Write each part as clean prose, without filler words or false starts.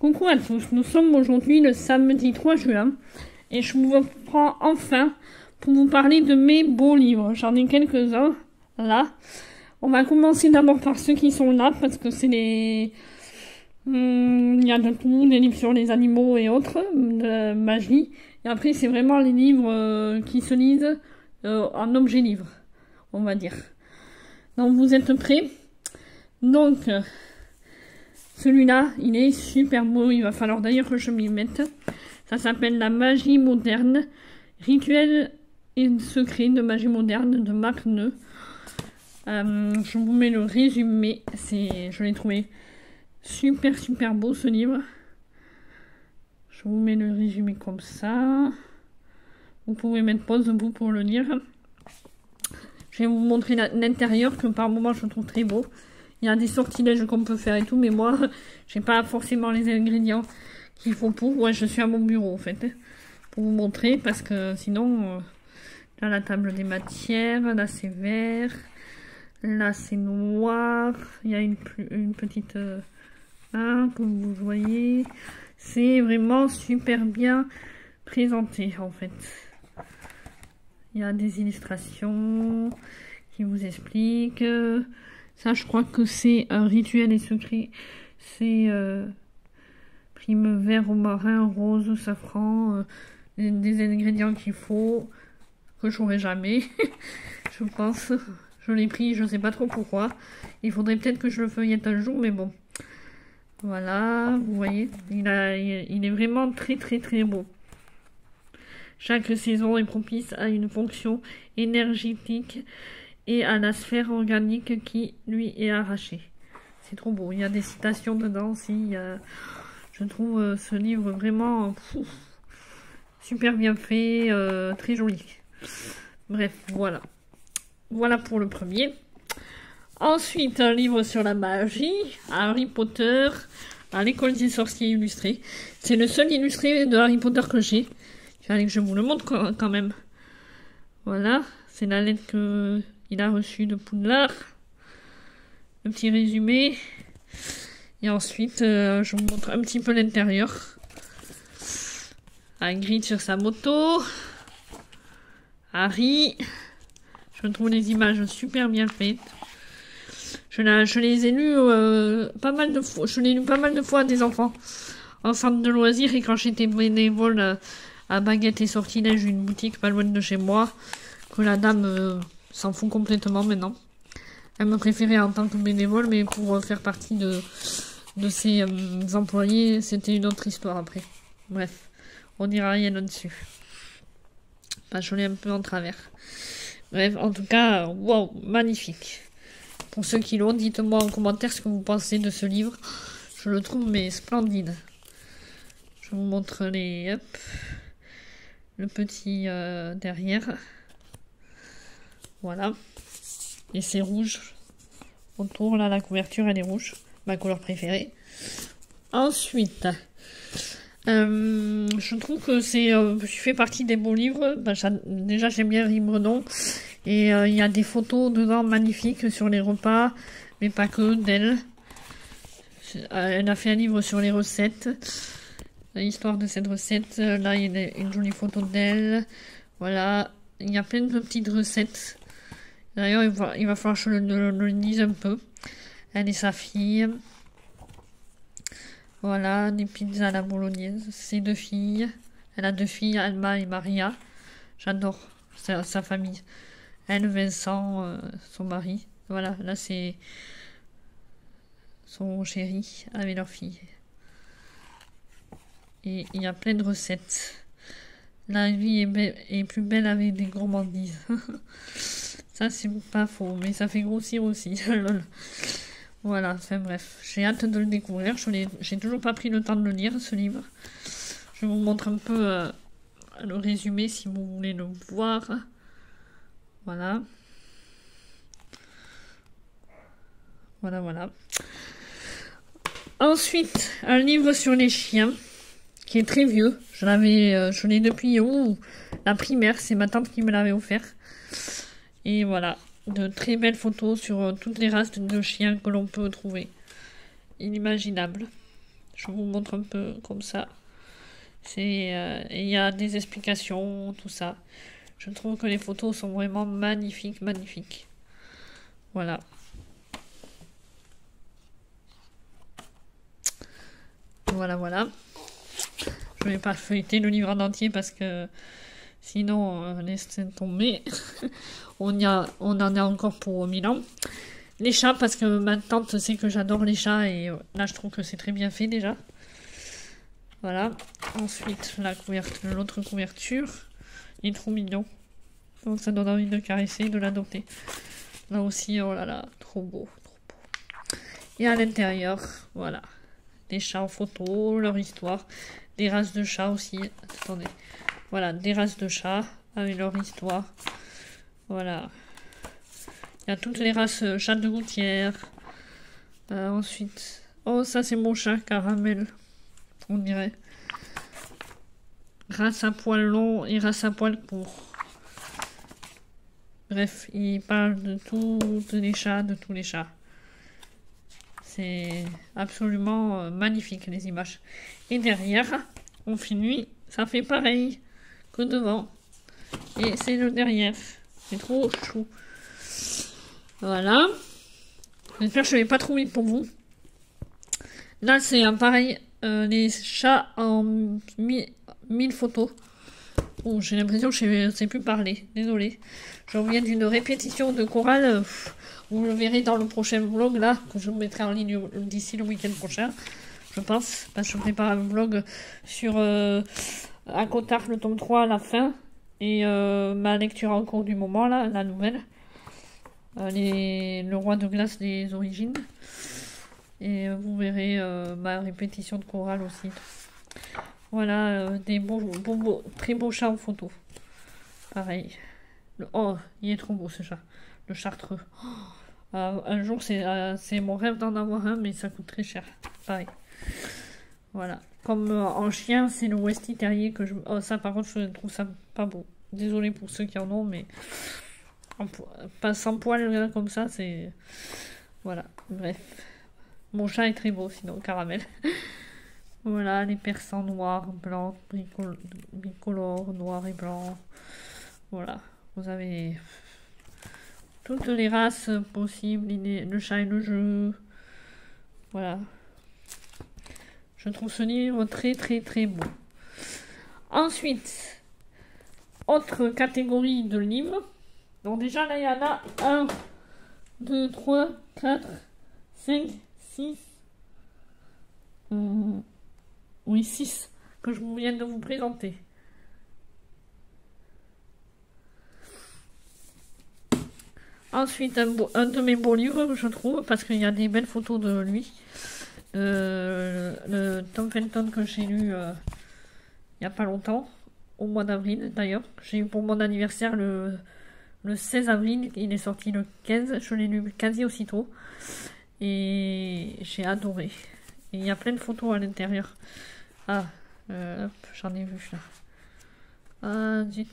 Coucou à tous, nous sommes aujourd'hui le samedi 3 juin et je vous reprends enfin pour vous parler de mes beaux livres. J'en ai quelques-uns là. On va commencer d'abord par ceux qui sont là parce que c'est les... Il y a de tout, des livres sur les animaux et autres, de magie. Et après c'est vraiment les livres qui se lisent en objet livre, on va dire. Donc vous êtes prêts? Donc... celui-là, il est super beau, il va falloir d'ailleurs que je m'y mette. Ça s'appelle La magie moderne, rituel et secret de magie moderne de Marc Neu. Je vous mets le résumé, je l'ai trouvé super beau ce livre. Je vous mets le résumé comme ça. Vous pouvez mettre pause vous pour le lire. Je vais vous montrer l'intérieur que par moments je trouve très beau. Il y a des sortilèges qu'on peut faire et tout, mais moi, j'ai pas forcément les ingrédients qu'il faut pour. Ouais, je suis à mon bureau, en fait, pour vous montrer, parce que sinon, là, la table des matières, là, c'est vert, là, c'est noir, il y a une petite... là, comme vous voyez, c'est vraiment super bien présenté, en fait. Il y a des illustrations qui vous expliquent... Ça, je crois que c'est un rituel et secret. C'est prime vert, romarin, rose, safran, des ingrédients qu'il faut, que je n'aurai jamais, je pense. Je l'ai pris, je ne sais pas trop pourquoi. Il faudrait peut-être que je le feuillette un jour, mais bon. Voilà, vous voyez, il est vraiment très beau. Chaque saison est propice à une fonction énergétique et à la sphère organique qui lui est arrachée. C'est trop beau. Il y a des citations dedans aussi. Je trouve ce livre vraiment super bien fait, très joli. Bref, voilà. Voilà pour le premier. Ensuite, un livre sur la magie, Harry Potter, à l'école des sorciers illustrés. C'est le seul illustré de Harry Potter que j'ai. Il fallait que je vous le montre quand même. Voilà, c'est la lettre que... il a reçu de Poudlard. Le petit résumé. Et ensuite, je vous montre un petit peu l'intérieur. Hagrid sur sa moto. Harry. Je trouve les images super bien faites. Je les ai lues pas mal de fois. Je l'ai lu pas mal de fois à des enfants en centre de loisirs. Et quand j'étais bénévole à Baguette et Sortilèges, une boutique pas loin de chez moi, que la dame... s'en fout complètement maintenant. Elle me préférait en tant que bénévole, mais pour faire partie de ses employés, c'était une autre histoire après. Bref, on dira rien là-dessus. Enfin, je l'ai un peu en travers. Bref, en tout cas, wow, magnifique. Pour ceux qui l'ont, dites-moi en commentaire ce que vous pensez de ce livre. Je le trouve mais splendide. Je vous montre le petit derrière. Voilà. Et c'est rouge. Autour, là, la couverture, elle est rouge. Ma couleur préférée. Ensuite, je trouve que je fais partie des beaux livres. Déjà, j'aime bien Rimenon. Et il y a des photos dedans magnifiques sur les repas. Mais pas que, d'elle. Elle a fait un livre sur les recettes. L'histoire de cette recette. Là, il y a une jolie photo d'elle. Voilà. Il y a plein de petites recettes. D'ailleurs, il va falloir que je le lise un peu. Elle et sa fille. Voilà, des pizzas à la bolognaise. Ses deux filles. Elle a deux filles, Alma et Maria. J'adore sa famille. Elle, Vincent, son mari. Voilà, là c'est son chéri avec leur fille. Et il y a plein de recettes. La vie est plus belle avec des gourmandises. Ça, c'est pas faux, mais ça fait grossir aussi. Voilà, enfin bref. J'ai hâte de le découvrir. J'ai toujours pas pris le temps de le lire, ce livre. Je vous montre un peu le résumé si vous voulez le voir. Voilà. Voilà. Ensuite, un livre sur les chiens, qui est très vieux. Je l'ai depuis la primaire. C'est ma tante qui me l'avait offert. Et voilà, de très belles photos sur toutes les races de chiens que l'on peut trouver. Inimaginable. Je vous montre un peu comme ça. Il y a des explications, tout ça. Je trouve que les photos sont vraiment magnifiques, magnifiques. Voilà. Voilà, voilà. Je vais pas feuilleter le livre en entier parce que sinon, laissez tomber. On en a encore pour 1000 ans. Les chats, parce que ma tante sait que j'adore les chats et là, je trouve que c'est très bien fait déjà. Voilà. Ensuite, l'autre couverture. Il est trop mignon. Donc ça donne envie de caresser, de l'adopter. Là aussi, oh là là, trop beau, trop beau. Et à l'intérieur, voilà. Des chats en photo, leur histoire. Des races de chats aussi. Attendez. Voilà, des races de chats avec leur histoire. Voilà. Il y a toutes les races chats de gouttière. Ensuite. Oh, ça c'est mon chat, Caramel. On dirait. Race à poil long et race à poil court. Bref, il parle de tous les chats. C'est absolument magnifique les images. Et derrière, on finit, ça fait pareil que devant. Et c'est le derrière. C'est trop chou. Voilà. J'espère que je ne vais pas trop vite pour vous. Là, c'est un pareil, les chats en 1000 photos. Oh, j'ai l'impression que je ne sais plus parler. Désolée. Je reviens d'une répétition de chorale. Vous le verrez dans le prochain vlog, là, que je vous mettrai en ligne d'ici le week-end prochain. Je pense, parce que je prépare un vlog sur Acotar, le tome 3 à la fin. Et ma lecture en cours du moment, là, la nouvelle. Le roi de glace des origines. Et vous verrez ma répétition de chorale aussi. Voilà, des très beaux chats en photo. Pareil. Oh, il est trop beau ce chat. Le chartreux. Oh, un jour, c'est mon rêve d'en avoir un, mais ça coûte très cher. Pareil. Voilà. Comme en chien, c'est le Westie Terrier que je... Oh, ça, par contre, je trouve ça pas beau. Désolée pour ceux qui en ont, mais... Pas sans poil comme ça, c'est... Voilà. Bref. Mon chat est très beau, sinon, Caramel. Voilà, les persans noirs, blancs, bicolores, noirs et blancs. Voilà. Vous avez toutes les races possibles, le chat et le jeu. Voilà. Je trouve ce livre très très très beau. Ensuite, autre catégorie de livres. Donc déjà là il y en a 1, 2, 3, 4, 5, 6. Oui, 6 que je viens de vous présenter. Ensuite, un de mes beaux livres, je trouve, parce qu'il y a des belles photos de lui. Le Tom Felton que j'ai lu il n'y a pas longtemps, au mois d'avril d'ailleurs. J'ai eu pour mon anniversaire le 16 avril, il est sorti le 15, je l'ai lu quasi aussitôt. Et j'ai adoré. Et il y a plein de photos à l'intérieur. Ah, hop, j'en ai vu là. Ah, zut.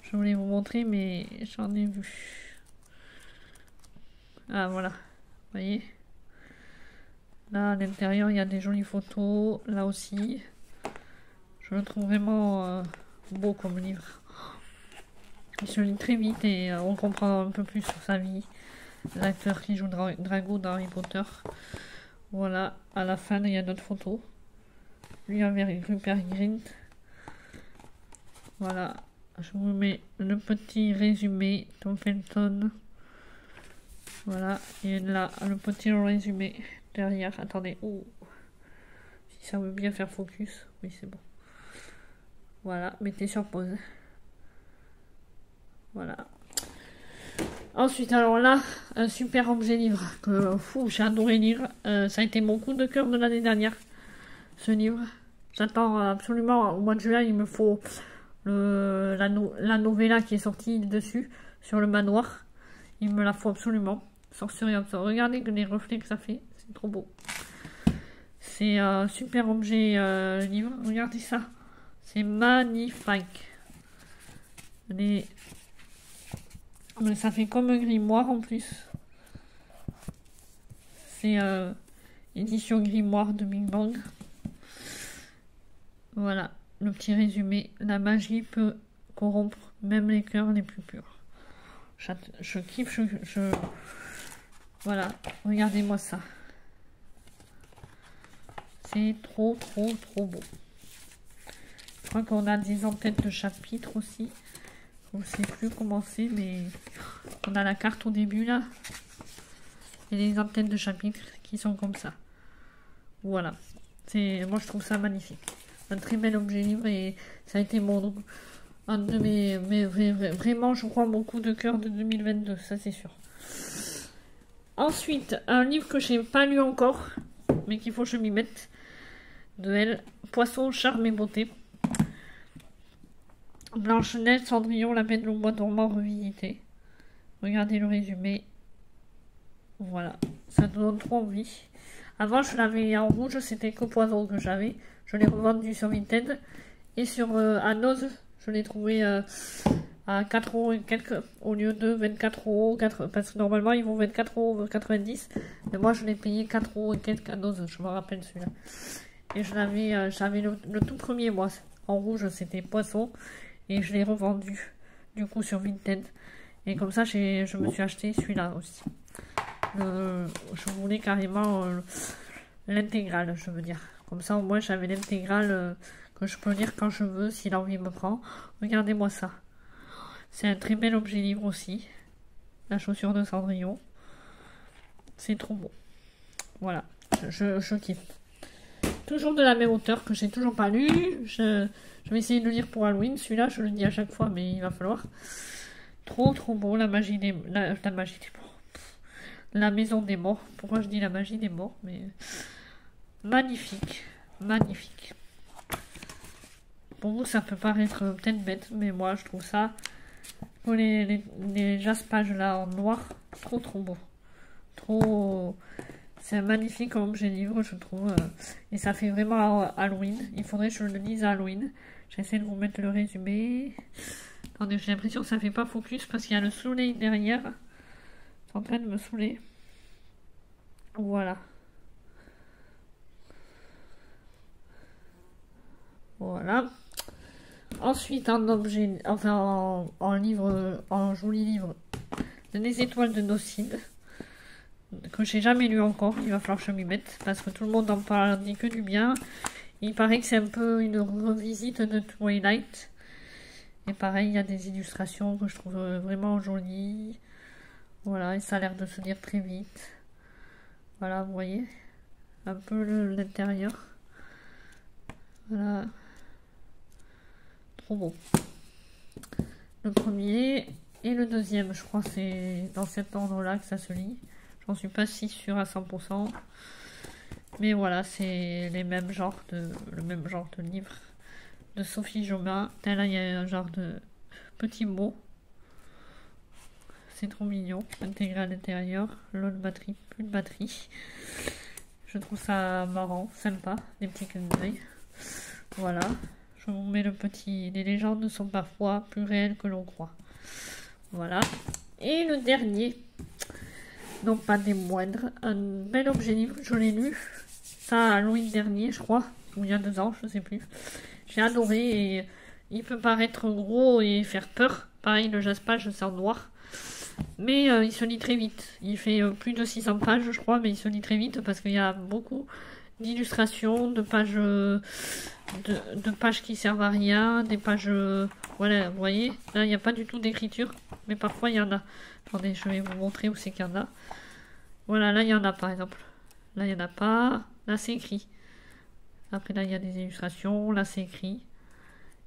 Je voulais vous montrer, mais j'en ai vu. Ah, voilà. Vous voyez? Là, à l'intérieur, il y a des jolies photos. Là aussi. Je le trouve vraiment beau comme livre. Il se lit très vite et on comprend un peu plus sur sa vie. L'acteur qui joue Drago dans Harry Potter. Voilà. À la fin, il y a d'autres photos. Lui avec Rupert Grint. Voilà. Je vous mets le petit résumé Tom Felton. Voilà. Et là, le petit résumé derrière. Attendez. Oh. Si ça veut bien faire focus. Oui, c'est bon. Voilà. Mettez sur pause. Voilà. Ensuite, alors là, un super objet livre que j'ai adoré lire. Ça a été mon coup de cœur de l'année dernière, ce livre. J'attends absolument, au mois de juin, il me faut la novella qui est sortie dessus, sur le manoir. Il me la faut absolument. Sorcerie Absurde. Regardez les reflets que ça fait, c'est trop beau. C'est un super objet livre. Regardez ça, c'est magnifique. Mais ça fait comme un grimoire en plus. Et édition Grimoire de Big Bang. Voilà, le petit résumé. La magie peut corrompre même les cœurs les plus purs. Je kiffe, Voilà, regardez-moi ça. C'est trop beau. Je crois qu'on a des en-têtes de chapitres aussi. Je ne sais plus comment c'est, mais on a la carte au début là. Et les en-têtes de chapitres qui sont comme ça. Voilà. Moi je trouve ça magnifique. Un très bel objet livre et ça a été un de mes vraiment je crois mon coup de cœur de 2022, ça c'est sûr. Ensuite, un livre que je n'ai pas lu encore, mais qu'il faut que je m'y mette. De elle, Poisson, charme et beauté. Blanche-Neige, Cendrillon, la Bête au bois dormant revisité. Regardez le résumé. Voilà, ça donne trop envie. Avant, je l'avais en rouge, c'était que Poison que j'avais. Je l'ai revendu sur Vinted. Et sur Anos, je l'ai trouvé à 4 € et quelques, au lieu de 24 €. Parce que normalement, ils vont 24,90 €. Mais moi, je l'ai payé 4 € et quelques à Anos, je me rappelle celui-là. Et j'avais le tout premier, moi, en rouge, c'était Poisson. Et je l'ai revendu, du coup, sur Vinted. Et comme ça, je me suis acheté celui-là aussi. Je voulais carrément l'intégrale, je veux dire. Comme ça, au moins, j'avais l'intégrale que je peux lire quand je veux, si l'envie me prend. Regardez-moi ça. C'est un très bel objet livre aussi. La chaussure de Cendrillon. C'est trop beau. Voilà, je kiffe. Toujours de la même auteure que j'ai toujours pas lu. Je vais essayer de le lire pour Halloween. Celui-là, je le dis à chaque fois, mais il va falloir. Trop beau, la magie des morts. La maison des morts. Pourquoi je dis la magie des morts? Mais magnifique. Pour vous, ça peut paraître peut-être bête, mais moi, je trouve ça, les jaspages là en noir, trop beau. C'est un magnifique objet livre, je trouve. Et ça fait vraiment Halloween. Il faudrait que je le lise à Halloween. J'essaie de vous mettre le résumé. Attendez, j'ai l'impression que ça fait pas focus parce qu'il y a le soleil derrière. C'est en train de me saouler. Voilà. Ensuite, en objet, enfin en livre, en joli livre, Les étoiles de Nocide, que j'ai jamais lu encore. Il va falloir que je m'y mette parce que tout le monde en parle, dit que du bien. Il paraît que c'est un peu une revisite de Twilight. Et pareil, il y a des illustrations que je trouve vraiment jolies. Voilà, et ça a l'air de se lire très vite. Voilà, vous voyez un peu l'intérieur. Voilà. Trop beau. Le premier et le deuxième, je crois c'est dans cet ordre-là que ça se lit. J'en suis pas si sûre à 100%. Mais voilà, c'est le même genre de livre de Sophie Jomain. Là, il y a un genre de petits mots. C'est trop mignon. Intégré à l'intérieur. Low de batterie, plus de batterie. Je trouve ça marrant, sympa. Des petits clins d'œil. Voilà. Je vous mets le petit. Les légendes sont parfois plus réelles que l'on croit. Voilà. Et le dernier. Non pas des moindres. Un bel objet livre. Je l'ai lu. Ça à Halloween dernier, je crois. Ou il y a 2 ans, je sais plus. J'ai adoré et il peut paraître gros et faire peur. Pareil, le jaspage, c'est en noir. Mais il se lit très vite. Il fait plus de 600 pages, je crois, mais il se lit très vite parce qu'il y a beaucoup d'illustrations, de pages, de pages qui servent à rien, des pages... voilà, vous voyez, là, il n'y a pas du tout d'écriture, mais parfois, il y en a. Attendez, je vais vous montrer où c'est qu'il y en a. Voilà, là, il y en a, par exemple. Là, il n'y en a pas. Là, c'est écrit. Après, là, il y a des illustrations. Là, c'est écrit.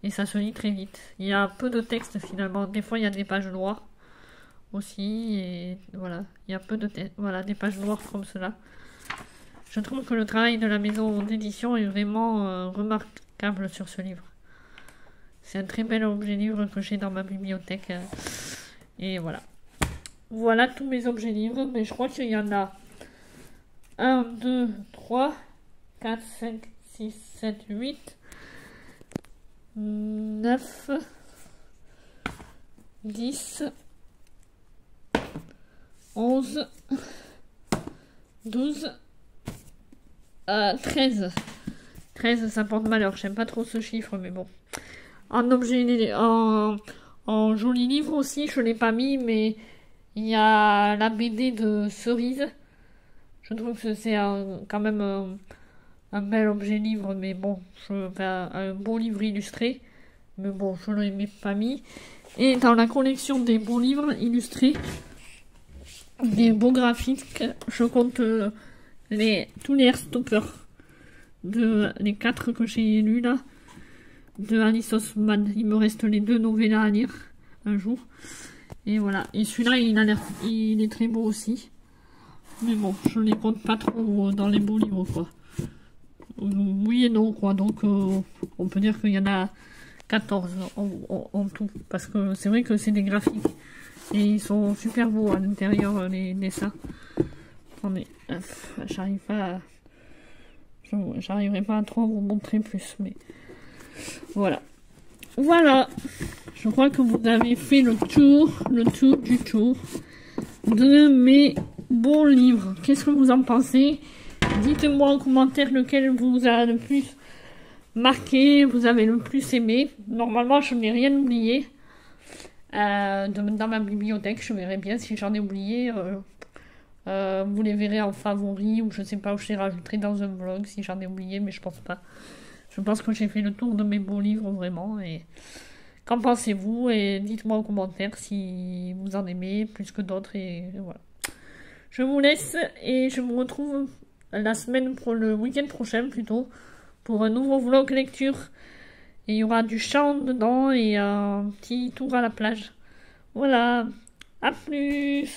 Et ça se lit très vite. Il y a peu de texte, finalement. Des fois, il y a des pages noires aussi. Et voilà, il y a peu de texte. Voilà, des pages noires comme cela. Je trouve que le travail de la maison d'édition est vraiment remarquable sur ce livre. C'est un très bel objet livre que j'ai dans ma bibliothèque. Et voilà. Voilà tous mes objets livres. Mais je crois qu'il y en a 1, 2, 3, 4, 5, 6, 7, 8, 9, 10, 11, 12, 13. 13, ça porte malheur. J'aime pas trop ce chiffre, mais bon. En objet, en joli livre aussi, je l'ai pas mis, mais il y a la BD de Cerise. Je trouve que c'est quand même un bel objet livre, mais bon, un beau livre illustré. Mais bon, je ne l'ai pas mis. Et dans la collection des beaux livres illustrés, des beaux graphiques, je compte tous les Heartstoppers. Les 4 que j'ai lus là, de Alice Oseman. Il me reste les 2 novellas à lire un jour. Et voilà. Et celui-là, il est très beau aussi. Mais bon, je ne les compte pas trop dans les beaux livres, quoi. Oui et non, quoi. Donc, on peut dire qu'il y en a 14 en tout. Parce que c'est vrai que c'est des graphiques. Et ils sont super beaux à l'intérieur, les dessins. Attendez, j'arriverai pas à trop vous montrer plus, mais voilà. Voilà. Je crois que vous avez fait le tour du tour de mes bons livres. Qu'est-ce que vous en pensez? Dites-moi en commentaire lequel vous a le plus marqué, vous avez le plus aimé. Normalement, je n'ai rien oublié dans ma bibliothèque. Je verrai bien si j'en ai oublié. Vous les verrez en favoris ou je sais pas où je les rajouterai dans un vlog si j'en ai oublié, mais je pense pas. Je pense que j'ai fait le tour de mes beaux livres vraiment. Et qu'en pensez-vous? Et dites-moi en commentaire si vous en aimez plus que d'autres. Et voilà. Je vous laisse et je vous retrouve le week-end prochain plutôt pour un nouveau vlog lecture. Et il y aura du chant dedans et un petit tour à la plage. Voilà. À plus.